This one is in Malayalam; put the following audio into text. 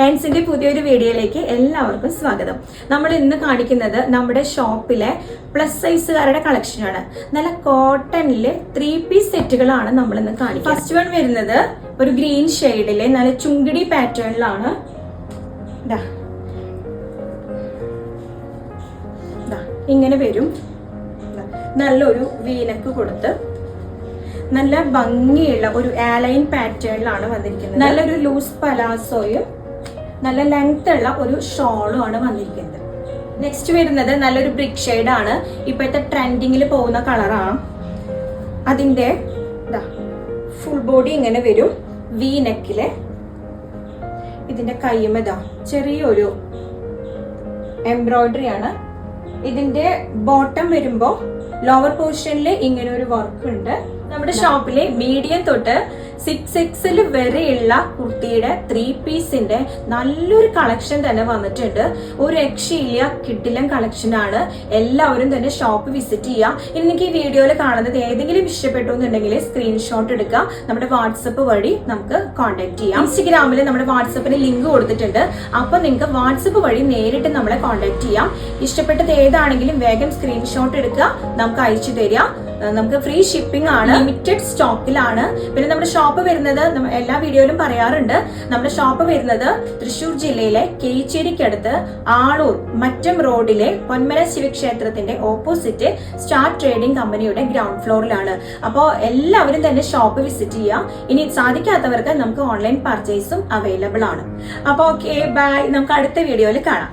ആൻസിന്റെ പുതിയൊരു വീഡിയോയിലേക്ക് എല്ലാവർക്കും സ്വാഗതം. നമ്മൾ ഇന്ന് കാണിക്കുന്നത് നമ്മുടെ ഷോപ്പിലെ പ്ലസ് സൈസുകാരുടെ കളക്ഷനാണ്. നല്ല കോട്ടണിലെ 3 പീസ് സെറ്റുകളാണ് നമ്മൾ ഇന്ന് കാണിക്കുന്നത്. ഫസ്റ്റ് വൺ വരുന്നത് ഒരു ഗ്രീൻ ഷെയ്ഡിലെ നല്ല ചുങ്കിടി പാറ്റേണിലാണ്. ഇങ്ങനെ വരും. നല്ലൊരു വീനക്ക് കൊടുത്ത് നല്ല ഭംഗിയുള്ള ഒരു ആലൈൻ പാറ്റേണിലാണ് വന്നിരിക്കുന്നത്. നല്ലൊരു ലൂസ് പലാസോയും നല്ല ലെങ്ത് ഉള്ള ഒരു ഷോളും ആണ് വന്നിരിക്കുന്നത്. നെക്സ്റ്റ് വരുന്നത് നല്ലൊരു ബ്രിക്ക് ഷെയ്ഡ് ആണ്. ഇപ്പോഴത്തെ ട്രെൻഡിങ്ങിൽ പോകുന്ന കളറാണ്. അതിന്റെ ഫുൾ ബോഡി ഇങ്ങനെ വരും. വി നെക്കില് ഇതിന്റെ കയ്യുമതാ ചെറിയൊരു എംബ്രോയിഡറി ആണ്. ഇതിന്റെ ബോട്ടം വരുമ്പോ ലോവർ പോർഷനിൽ ഇങ്ങനെ ഒരു വർക്ക് ഉണ്ട്. നമ്മുടെ ഷോപ്പിലെ മീഡിയം തൊട്ട് 6XL വരെയുള്ള കുർത്തിയുടെ 3 പീസിന്റെ നല്ലൊരു കളക്ഷൻ തന്നെ വന്നിട്ടുണ്ട്. ഒരു രക്ഷയില്ല, കിഡിലൻ കളക്ഷൻ ആണ്. എല്ലാവരും തന്നെ ഷോപ്പ് വിസിറ്റ് ചെയ്യാം. ഇനി നിങ്ങൾക്ക് ഈ വീഡിയോയിൽ കാണുന്നത് ഏതെങ്കിലും ഇഷ്ടപ്പെട്ടു എന്നുണ്ടെങ്കിൽ സ്ക്രീൻഷോട്ട് എടുക്കുക. നമ്മുടെ വാട്സപ്പ് വഴി നമുക്ക് കോൺടാക്ട് ചെയ്യാം. ഇൻസ്റ്റഗ്രാമിൽ നമ്മുടെ വാട്സപ്പിന് ലിങ്ക് കൊടുത്തിട്ടുണ്ട്. അപ്പൊ നിങ്ങൾക്ക് വാട്സപ്പ് വഴി നേരിട്ട് നമ്മളെ കോൺടാക്ട് ചെയ്യാം. ഇഷ്ടപ്പെട്ടത് ഏതാണെങ്കിലും വേഗം സ്ക്രീൻഷോട്ട് എടുക്കുക, നമുക്ക് അയച്ചു തരിക. നമുക്ക് ഫ്രീ ഷിപ്പിംഗ് ആണ്. ലിമിറ്റഡ് സ്റ്റോക്കിലാണ്. പിന്നെ നമ്മുടെ ഷോപ്പ് വരുന്നത് എല്ലാ വീഡിയോയിലും പറയാറുണ്ട്. നമ്മുടെ ഷോപ്പ് വരുന്നത് തൃശൂർ ജില്ലയിലെ കേച്ചേരിക്കടുത്ത് ആളൂർ മറ്റം റോഡിലെ പൊന്മന ശിവക്ഷേത്രത്തിന്റെ ഓപ്പോസിറ്റ് സ്റ്റാർ ട്രേഡിംഗ് കമ്പനിയുടെ ഗ്രൗണ്ട് ഫ്ലോറിലാണ്. അപ്പോൾ എല്ലാവരും തന്നെ ഷോപ്പ് വിസിറ്റ് ചെയ്യാം. ഇനി സാധിക്കാത്തവർക്ക് നമുക്ക് ഓൺലൈൻ പർച്ചേസും അവൈലബിൾ ആണ്. അപ്പോൾ ഓക്കെ, ബൈ. നമുക്ക് അടുത്ത വീഡിയോയിൽ കാണാം.